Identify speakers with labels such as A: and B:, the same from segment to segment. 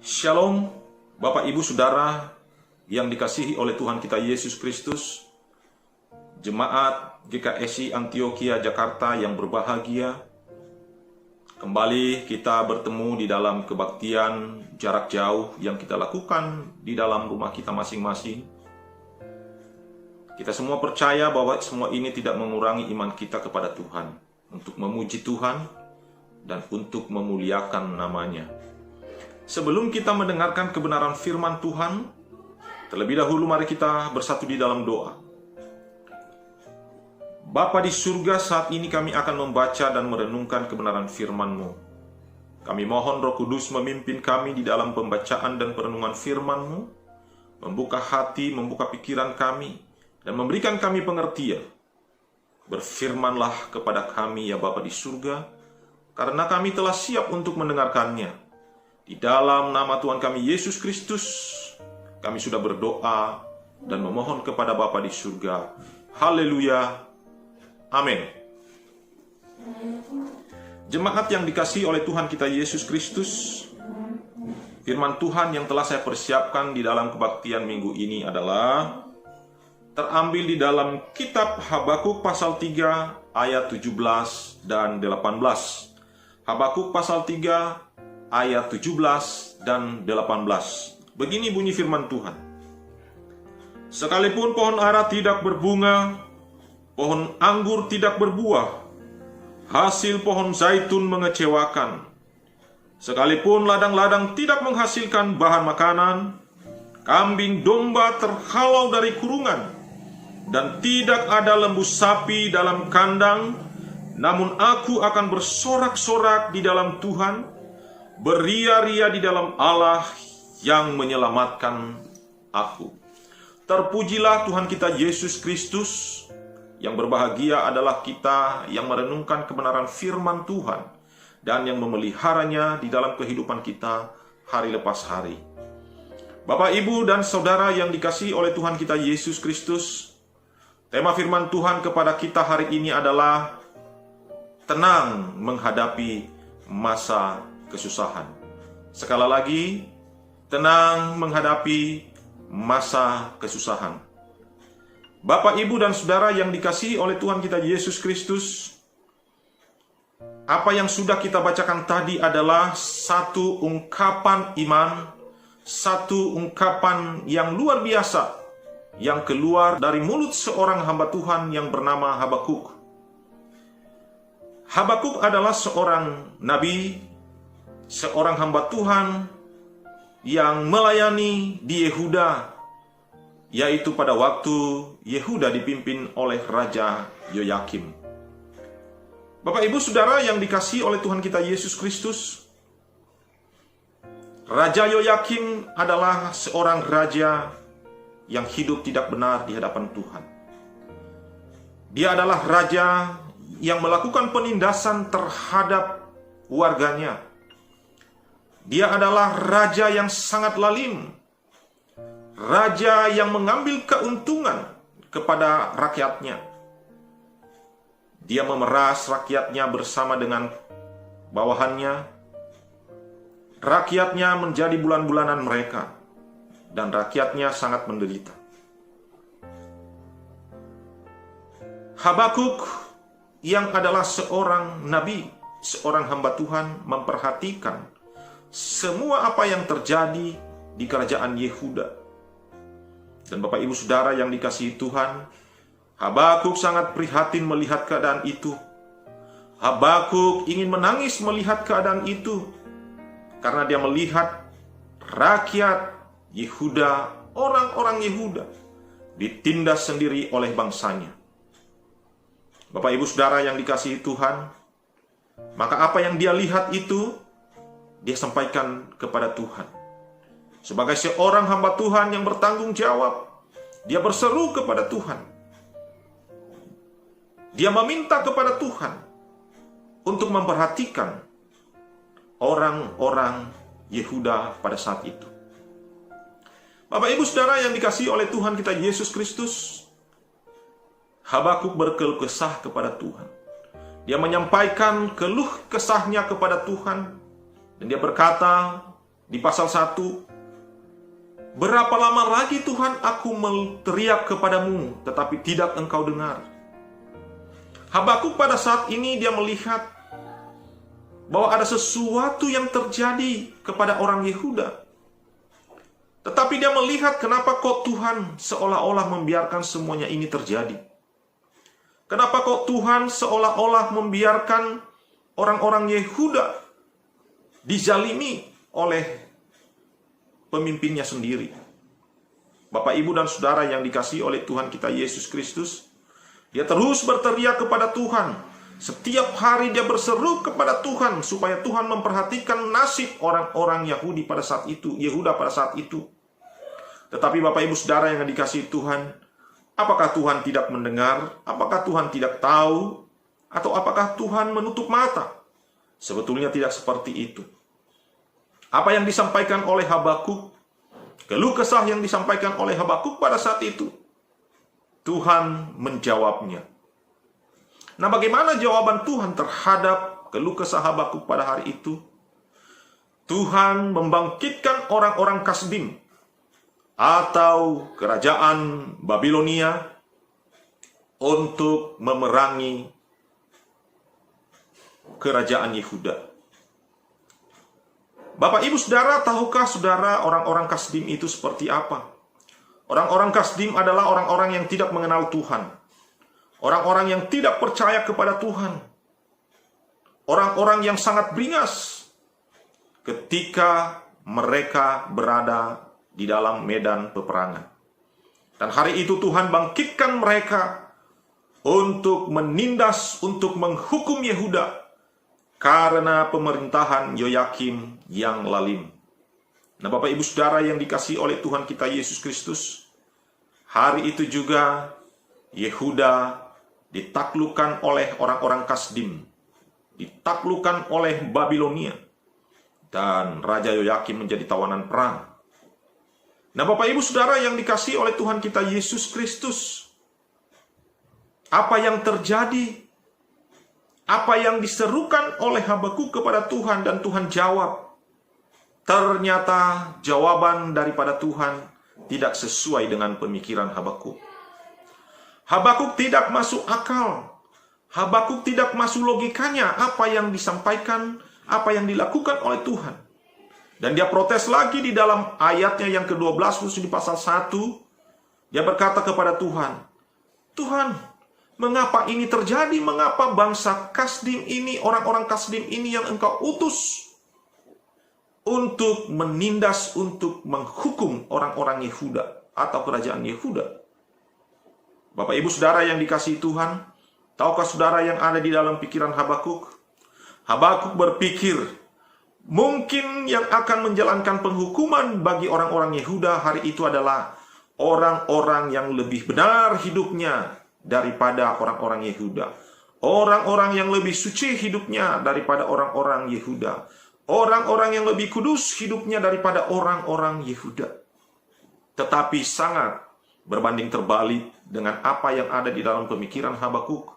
A: Shalom, Bapak Ibu Saudara yang dikasihi oleh Tuhan kita Yesus Kristus, Jemaat GKSI Antioquia Jakarta yang berbahagia. Kembali kita bertemu di dalam kebaktian jarak jauh yang kita lakukan di dalam rumah kita masing-masing. Kita semua percaya bahwa semua ini tidak mengurangi iman kita kepada Tuhan, untuk memuji Tuhan dan untuk memuliakan namanya. Sebelum kita mendengarkan kebenaran firman Tuhan, terlebih dahulu mari kita bersatu di dalam doa. Bapa di surga, saat ini kami akan membaca dan merenungkan kebenaran firman-Mu. Kami mohon Roh Kudus memimpin kami di dalam pembacaan dan perenungan firman-Mu, membuka hati, membuka pikiran kami, dan memberikan kami pengertian. Berfirmanlah kepada kami ya Bapa di surga, karena kami telah siap untuk mendengarkannya. Di dalam nama Tuhan kami Yesus Kristus, kami sudah berdoa dan memohon kepada Bapa di surga. Haleluya. Amin. Jemaat yang dikasihi oleh Tuhan kita Yesus Kristus, firman Tuhan yang telah saya persiapkan di dalam kebaktian minggu ini adalah terambil di dalam kitab Habakuk pasal 3 ayat 17 dan 18. Habakuk pasal 3 ayat 17 dan 18. Begini bunyi firman Tuhan. Sekalipun pohon ara tidak berbunga, pohon anggur tidak berbuah, hasil pohon zaitun mengecewakan. Sekalipun ladang-ladang tidak menghasilkan bahan makanan, kambing domba terhalau dari kurungan, dan tidak ada lembu sapi dalam kandang, namun aku akan bersorak-sorak di dalam Tuhan, beria-ria di dalam Allah yang menyelamatkan aku. Terpujilah Tuhan kita Yesus Kristus. Yang berbahagia adalah kita yang merenungkan kebenaran firman Tuhan dan yang memeliharanya di dalam kehidupan kita hari lepas hari. Bapak, Ibu, dan Saudara yang dikasihi oleh Tuhan kita Yesus Kristus, tema firman Tuhan kepada kita hari ini adalah tenang menghadapi masa kesusahan. Sekali lagi, tenang menghadapi masa kesusahan. Bapak, Ibu, dan Saudara yang dikasihi oleh Tuhan kita Yesus Kristus, apa yang sudah kita bacakan tadi adalah satu ungkapan iman, satu ungkapan yang luar biasa yang keluar dari mulut seorang hamba Tuhan yang bernama Habakuk. Habakuk adalah seorang nabi, seorang hamba Tuhan yang melayani di Yehuda, yaitu pada waktu Yehuda dipimpin oleh Raja Yoyakim. Bapak, Ibu, Saudara yang dikasihi oleh Tuhan kita Yesus Kristus, Raja Yoyakim adalah seorang raja yang hidup tidak benar di hadapan Tuhan. Dia adalah raja yang melakukan penindasan terhadap warganya. Dia adalah raja yang sangat lalim, raja yang mengambil keuntungan kepada rakyatnya. Dia memeras rakyatnya bersama dengan bawahannya. Rakyatnya menjadi bulan-bulanan mereka, dan rakyatnya sangat menderita. Habakuk yang adalah seorang nabi, seorang hamba Tuhan, memperhatikan semua apa yang terjadi di kerajaan Yehuda. Dan Bapak, Ibu, Saudara yang dikasihi Tuhan, Habakuk sangat prihatin melihat keadaan itu. Habakuk ingin menangis melihat keadaan itu, karena dia melihat rakyat Yehuda, orang-orang Yehuda, ditindas sendiri oleh bangsanya. Bapak, Ibu, Saudara yang dikasihi Tuhan, maka apa yang dia lihat itu, dia sampaikan kepada Tuhan. Sebagai seorang hamba Tuhan yang bertanggung jawab, dia berseru kepada Tuhan. Dia meminta kepada Tuhan untuk memperhatikan orang-orang Yehuda pada saat itu. Bapak, Ibu, Saudara yang dikasihi oleh Tuhan kita Yesus Kristus, Habakuk berkeluh kesah kepada Tuhan. Dia menyampaikan keluh kesahnya kepada Tuhan, dan dia berkata, di pasal 1, berapa lama lagi Tuhan aku teriak kepadamu, tetapi tidak engkau dengar. Habakuk pada saat ini dia melihat bahwa ada sesuatu yang terjadi kepada orang Yehuda. Tetapi dia melihat kenapa kok Tuhan seolah-olah membiarkan semuanya ini terjadi. Kenapa kok Tuhan seolah-olah membiarkan orang-orang Yehuda dizalimi oleh pemimpinnya sendiri. Bapak, Ibu, dan Saudara yang dikasihi oleh Tuhan kita Yesus Kristus, dia terus berteriak kepada Tuhan. Setiap hari dia berseru kepada Tuhan supaya Tuhan memperhatikan nasib orang-orang Yahudi pada saat itu, Yehuda pada saat itu. Tetapi Bapak, Ibu, Saudara yang dikasihi Tuhan, apakah Tuhan tidak mendengar? Apakah Tuhan tidak tahu? Atau apakah Tuhan menutup mata? Sebetulnya tidak seperti itu. Apa yang disampaikan oleh Habakuk, keluh kesah yang disampaikan oleh Habakuk pada saat itu, Tuhan menjawabnya. Nah, bagaimana jawaban Tuhan terhadap keluh kesah Habakuk pada hari itu? Tuhan membangkitkan orang-orang Kasdim atau kerajaan Babilonia untuk memerangi kerajaan Yehuda. Bapak, Ibu, Saudara, tahukah Saudara orang-orang Kasdim itu seperti apa? Orang-orang Kasdim adalah orang-orang yang tidak mengenal Tuhan. Orang-orang yang tidak percaya kepada Tuhan. Orang-orang yang sangat beringas ketika mereka berada di dalam medan peperangan. Dan hari itu Tuhan bangkitkan mereka untuk menindas, untuk menghukum Yehuda karena pemerintahan Yoyakim yang lalim. Nah, Bapak, Ibu, Saudara yang dikasihi oleh Tuhan kita Yesus Kristus, hari itu juga Yehuda ditaklukkan oleh orang-orang Kasdim, ditaklukkan oleh Babilonia, dan Raja Yoyakim menjadi tawanan perang. Nah, Bapak, Ibu, Saudara yang dikasihi oleh Tuhan kita Yesus Kristus, apa yang terjadi? Apa yang diserukan oleh Habakuk kepada Tuhan dan Tuhan jawab? Ternyata jawaban daripada Tuhan tidak sesuai dengan pemikiran Habakuk. Habakuk tidak masuk akal. Habakuk tidak masuk logikanya apa yang disampaikan, apa yang dilakukan oleh Tuhan. Dan dia protes lagi di dalam ayatnya yang ke-12, khusus di pasal 1. Dia berkata kepada Tuhan, Tuhan, mengapa ini terjadi? Mengapa bangsa Kasdim ini, orang-orang Kasdim ini yang engkau utus untuk menindas, untuk menghukum orang-orang Yehuda atau kerajaan Yehuda? Bapak, Ibu, Saudara yang dikasihi Tuhan, tahukah Saudara yang ada di dalam pikiran Habakuk? Habakuk berpikir, mungkin yang akan menjalankan penghukuman bagi orang-orang Yehuda hari itu adalah orang-orang yang lebih benar hidupnya daripada orang-orang Yehuda. Orang-orang yang lebih suci hidupnya daripada orang-orang Yehuda. Orang-orang yang lebih kudus hidupnya daripada orang-orang Yehuda. Tetapi sangat berbanding terbalik dengan apa yang ada di dalam pemikiran Habakuk.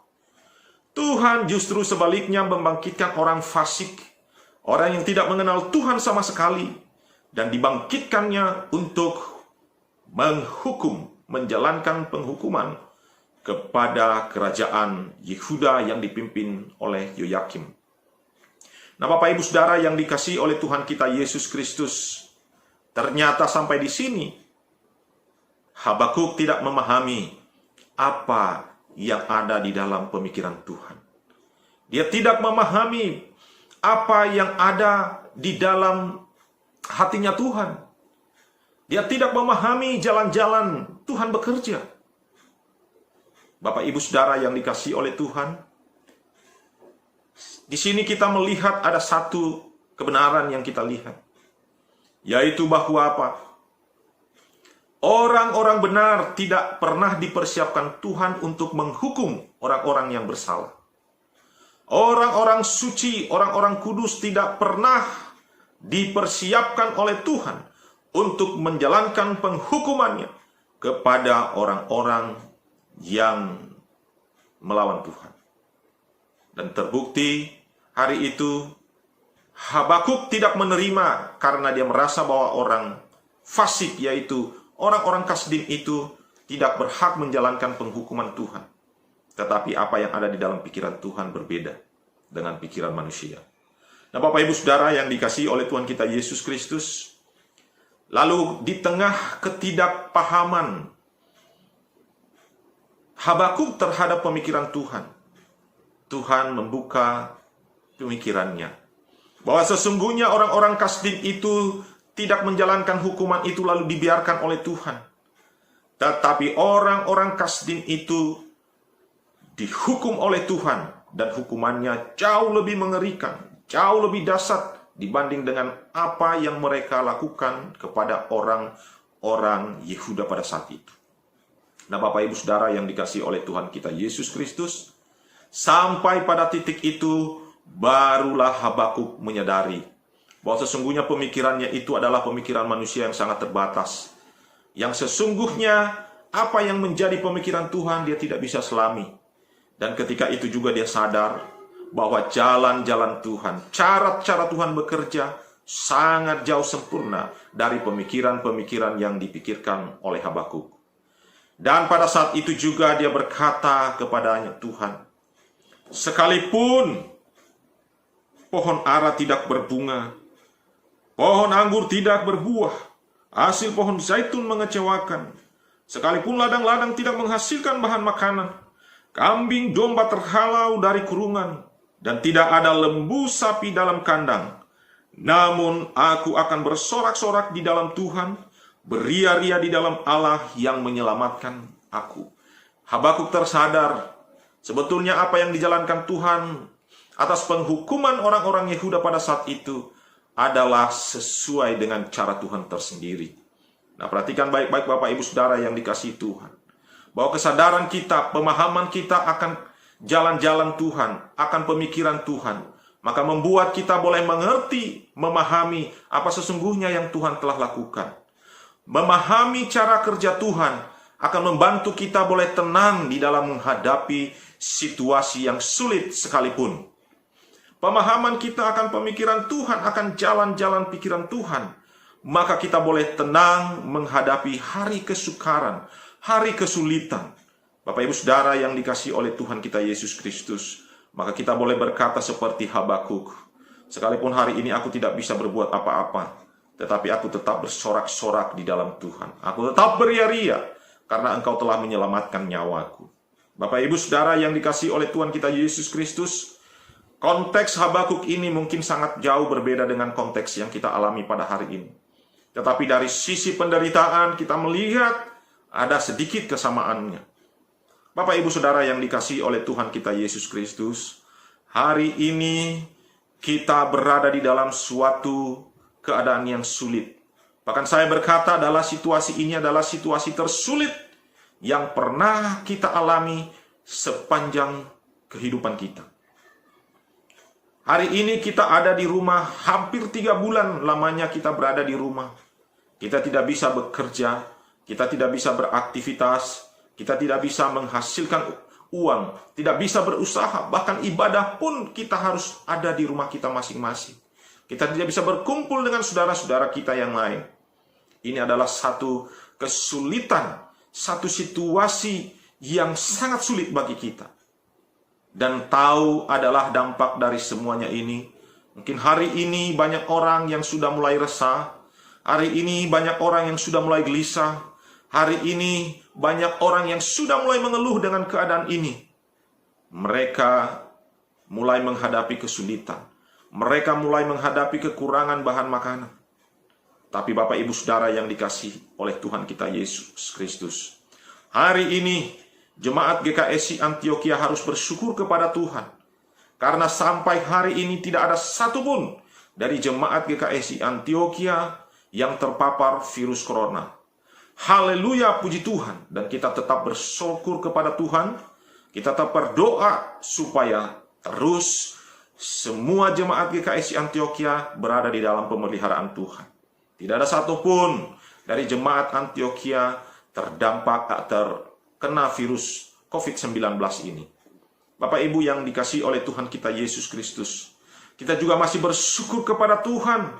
A: Tuhan justru sebaliknya membangkitkan orang fasik, orang yang tidak mengenal Tuhan sama sekali, dan dibangkitkannya untuk menghukum, menjalankan penghukuman kepada kerajaan Yehuda yang dipimpin oleh Yoyakim. Nah, Bapak, Ibu, Saudara yang dikasihi oleh Tuhan kita Yesus Kristus, ternyata sampai di sini Habakuk tidak memahami apa yang ada di dalam pemikiran Tuhan. Dia tidak memahami apa yang ada di dalam hatinya Tuhan. Dia tidak memahami jalan-jalan Tuhan bekerja. Bapak, Ibu, Saudara yang dikasihi oleh Tuhan, di sini kita melihat ada satu kebenaran yang kita lihat, yaitu bahwa apa? Orang-orang benar tidak pernah dipersiapkan Tuhan untuk menghukum orang-orang yang bersalah. Orang-orang suci, orang-orang kudus tidak pernah dipersiapkan oleh Tuhan untuk menjalankan penghukumannya kepada orang-orang yang melawan Tuhan. Dan terbukti hari itu Habakuk tidak menerima karena dia merasa bahwa orang fasik, yaitu orang-orang Kasdim itu, tidak berhak menjalankan penghukuman Tuhan. Tetapi apa yang ada di dalam pikiran Tuhan berbeda dengan pikiran manusia. Nah, Bapak Ibu Saudara yang dikasihi oleh Tuhan kita Yesus Kristus, lalu di tengah ketidakpahaman Habakuk terhadap pemikiran Tuhan, Tuhan membuka pemikirannya bahwa sesungguhnya orang-orang Kasdim itu tidak menjalankan hukuman itu lalu dibiarkan oleh Tuhan. Tetapi orang-orang Kasdim itu dihukum oleh Tuhan, dan hukumannya jauh lebih mengerikan, jauh lebih dahsyat dibanding dengan apa yang mereka lakukan kepada orang-orang Yehuda pada saat itu. Nah, Bapak Ibu Saudara yang dikasihi oleh Tuhan kita Yesus Kristus, sampai pada titik itu barulah Habakuk menyadari bahwa sesungguhnya pemikirannya itu adalah pemikiran manusia yang sangat terbatas. Yang sesungguhnya apa yang menjadi pemikiran Tuhan dia tidak bisa selami. Dan ketika itu juga dia sadar bahwa jalan-jalan Tuhan, cara-cara Tuhan bekerja sangat jauh sempurna dari pemikiran-pemikiran yang dipikirkan oleh Habakuk. Dan pada saat itu juga dia berkata kepadanya, Tuhan, sekalipun pohon ara tidak berbunga, pohon anggur tidak berbuah, hasil pohon zaitun mengecewakan, sekalipun ladang-ladang tidak menghasilkan bahan makanan, kambing domba terhalau dari kurungan, dan tidak ada lembu sapi dalam kandang, namun aku akan bersorak-sorak di dalam Tuhan, beria-ria di dalam Allah yang menyelamatkan aku. Habakuk tersadar sebetulnya apa yang dijalankan Tuhan atas penghukuman orang-orang Yehuda pada saat itu adalah sesuai dengan cara Tuhan tersendiri. Nah, perhatikan baik-baik Bapak Ibu Saudara yang dikasihi Tuhan, bahwa kesadaran kita, pemahaman kita akan jalan-jalan Tuhan, akan pemikiran Tuhan, maka membuat kita boleh mengerti, memahami apa sesungguhnya yang Tuhan telah lakukan. Memahami cara kerja Tuhan akan membantu kita boleh tenang di dalam menghadapi situasi yang sulit sekalipun. Pemahaman kita akan pemikiran Tuhan, akan jalan-jalan pikiran Tuhan, maka kita boleh tenang menghadapi hari kesukaran, hari kesulitan. Bapak Ibu Saudara yang dikasihi oleh Tuhan kita Yesus Kristus, maka kita boleh berkata seperti Habakuk, sekalipun hari ini aku tidak bisa berbuat apa-apa, tetapi aku tetap bersorak-sorak di dalam Tuhan. Aku tetap beria-ria karena Engkau telah menyelamatkan nyawaku. Bapak Ibu Saudara yang dikasihi oleh Tuhan kita Yesus Kristus, konteks Habakuk ini mungkin sangat jauh berbeda dengan konteks yang kita alami pada hari ini. Tetapi dari sisi penderitaan kita melihat ada sedikit kesamaannya. Bapak Ibu Saudara yang dikasihi oleh Tuhan kita Yesus Kristus, hari ini kita berada di dalam suatu keadaan yang sulit. Bahkan saya berkata adalah situasi ini adalah situasi tersulit yang pernah kita alami sepanjang kehidupan kita. Hari ini kita ada di rumah, hampir 3 bulan lamanya kita berada di rumah. Kita tidak bisa bekerja, kita tidak bisa beraktivitas, kita tidak bisa menghasilkan uang, tidak bisa berusaha, bahkan ibadah pun kita harus ada di rumah kita masing-masing. Kita tidak bisa berkumpul dengan saudara-saudara kita yang lain. Ini adalah satu kesulitan, satu situasi yang sangat sulit bagi kita. Dan tahu adalah dampak dari semuanya ini. Mungkin hari ini banyak orang yang sudah mulai resah. Hari ini banyak orang yang sudah mulai gelisah. Hari ini banyak orang yang sudah mulai mengeluh dengan keadaan ini. Mereka mulai menghadapi kesulitan. Mereka mulai menghadapi kekurangan bahan makanan. Tapi Bapak Ibu Saudara yang dikasihi oleh Tuhan kita Yesus Kristus, hari ini Jemaat GKSI Antioquia harus bersyukur kepada Tuhan. Karena sampai hari ini tidak ada satupun dari Jemaat GKSI Antioquia yang terpapar virus corona. Haleluya, puji Tuhan. Dan kita tetap bersyukur kepada Tuhan. Kita tetap berdoa supaya terus semua Jemaat GKSI Antioquia berada di dalam pemeliharaan Tuhan. Tidak ada satupun dari Jemaat Antioquia terdampak terkena virus COVID-19 ini. Bapak Ibu yang dikasihi oleh Tuhan kita Yesus Kristus, Kita juga masih bersyukur kepada Tuhan,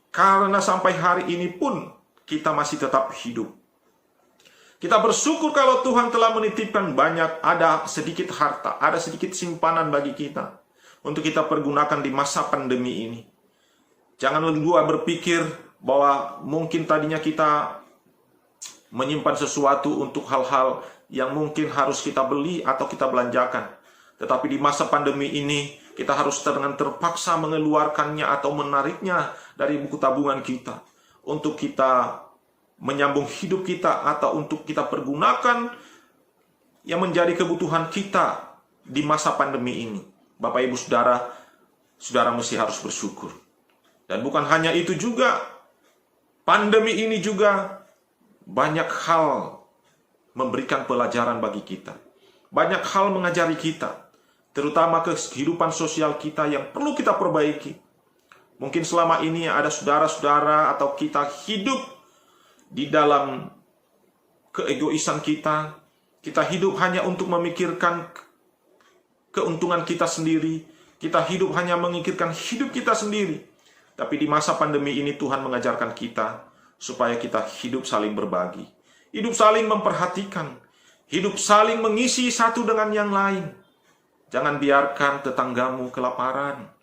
A: karena sampai hari ini pun kita masih tetap hidup. Kita bersyukur kalau Tuhan telah menitipkan ada sedikit harta, ada sedikit simpanan bagi kita, untuk kita pergunakan di masa pandemi ini. Jangan lupa berpikir bahwa mungkin tadinya kita menyimpan sesuatu untuk hal-hal yang mungkin harus kita beli atau kita belanjakan. Tetapi di masa pandemi ini, kita harus dengan terpaksa mengeluarkannya atau menariknya dari buku tabungan kita, untuk kita menyambung hidup kita atau untuk kita pergunakan yang menjadi kebutuhan kita di masa pandemi ini. Bapak Ibu Saudara, saudara mesti harus bersyukur. Dan bukan hanya itu juga, pandemi ini juga banyak hal memberikan pelajaran bagi kita. Banyak hal mengajari kita, terutama kehidupan sosial kita yang perlu kita perbaiki. Mungkin selama ini ada saudara-saudara atau kita hidup di dalam keegoisan kita. Kita hidup hanya untuk memikirkan keuntungan kita sendiri. Kita hidup hanya memikirkan hidup kita sendiri. Tapi di masa pandemi ini Tuhan mengajarkan kita supaya kita hidup saling berbagi, hidup saling memperhatikan, hidup saling mengisi satu dengan yang lain. Jangan biarkan tetanggamu kelaparan.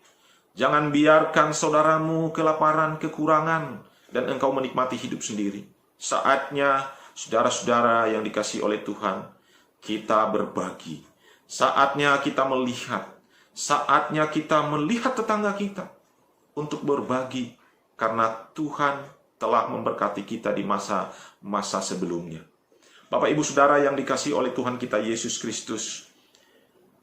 A: Jangan biarkan saudaramu kelaparan, kekurangan, dan engkau menikmati hidup sendiri. Saatnya, saudara-saudara yang dikasihi oleh Tuhan, kita berbagi. Saatnya kita melihat tetangga kita untuk berbagi, karena Tuhan telah memberkati kita di masa-masa sebelumnya. Bapak Ibu Saudara yang dikasihi oleh Tuhan kita Yesus Kristus,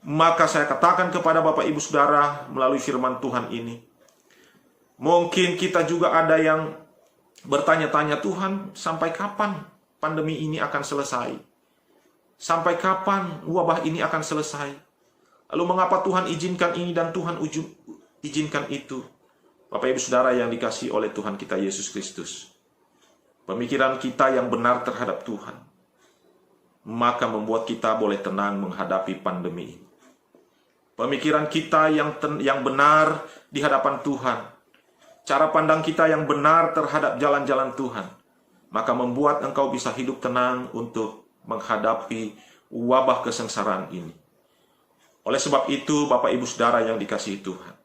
A: maka saya katakan kepada Bapak Ibu Saudara melalui firman Tuhan ini, mungkin kita juga ada yang bertanya-tanya, Tuhan, sampai kapan pandemi ini akan selesai? Sampai kapan wabah ini akan selesai? Lalu mengapa Tuhan izinkan ini dan Tuhan izinkan itu? Bapak Ibu Saudara yang dikasihi oleh Tuhan kita Yesus Kristus, pemikiran kita yang benar terhadap Tuhan, maka membuat kita boleh tenang menghadapi pandemi ini. Pemikiran kita yang benar di hadapan Tuhan, cara pandang kita yang benar terhadap jalan-jalan Tuhan, maka membuat engkau bisa hidup tenang untuk menghadapi wabah kesengsaraan ini. Oleh sebab itu, Bapak Ibu Saudara yang dikasihi Tuhan,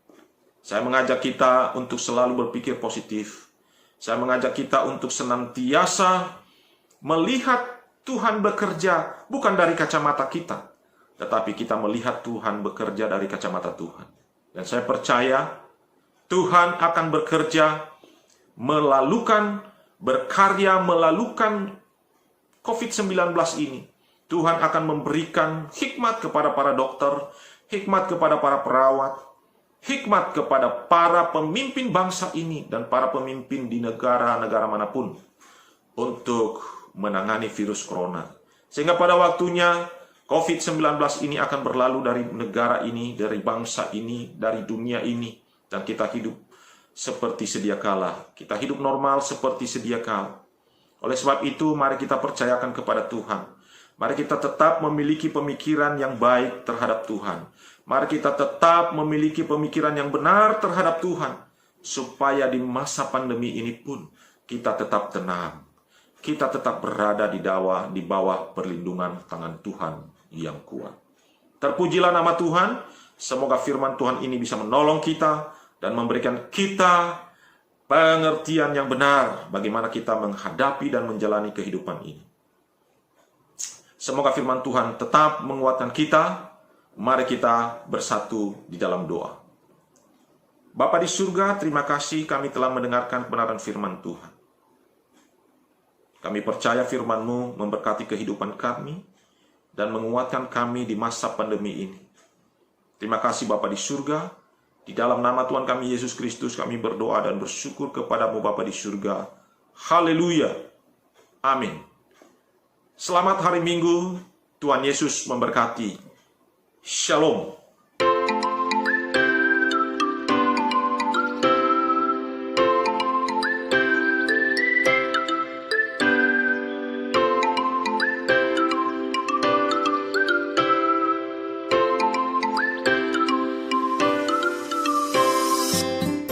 A: saya mengajak kita untuk selalu berpikir positif. Saya mengajak kita untuk senantiasa melihat Tuhan bekerja bukan dari kacamata kita, tetapi kita melihat Tuhan bekerja dari kacamata Tuhan. Dan saya percaya Tuhan akan bekerja, berkarya melalukan COVID-19 ini. Tuhan akan memberikan hikmat kepada para dokter, hikmat kepada para perawat, hikmat kepada para pemimpin bangsa ini dan para pemimpin di negara-negara manapun untuk menangani virus corona. Sehingga pada waktunya COVID-19 ini akan berlalu dari negara ini, dari bangsa ini, dari dunia ini. Dan kita hidup seperti sedia kala. Kita hidup normal seperti sedia kala. Oleh sebab itu, mari kita percayakan kepada Tuhan. Mari kita tetap memiliki pemikiran yang baik terhadap Tuhan. Mari kita tetap memiliki pemikiran yang benar terhadap Tuhan, supaya di masa pandemi ini pun kita tetap tenang. Kita tetap berada di bawah perlindungan tangan Tuhan yang kuat. Terpujilah nama Tuhan. Semoga firman Tuhan ini bisa menolong kita dan memberikan kita pengertian yang benar bagaimana kita menghadapi dan menjalani kehidupan ini. Semoga firman Tuhan tetap menguatkan kita. Mari kita bersatu di dalam doa. Bapa di surga, terima kasih kami telah mendengarkan kebenaran firman Tuhan. Kami percaya firman-Mu memberkati kehidupan kami dan menguatkan kami di masa pandemi ini. Terima kasih Bapa di surga. Di dalam nama Tuhan kami Yesus Kristus kami berdoa dan bersyukur kepada-Mu Bapa di surga. Haleluya. Amin. Selamat hari Minggu. Tuhan Yesus memberkati. Shalom.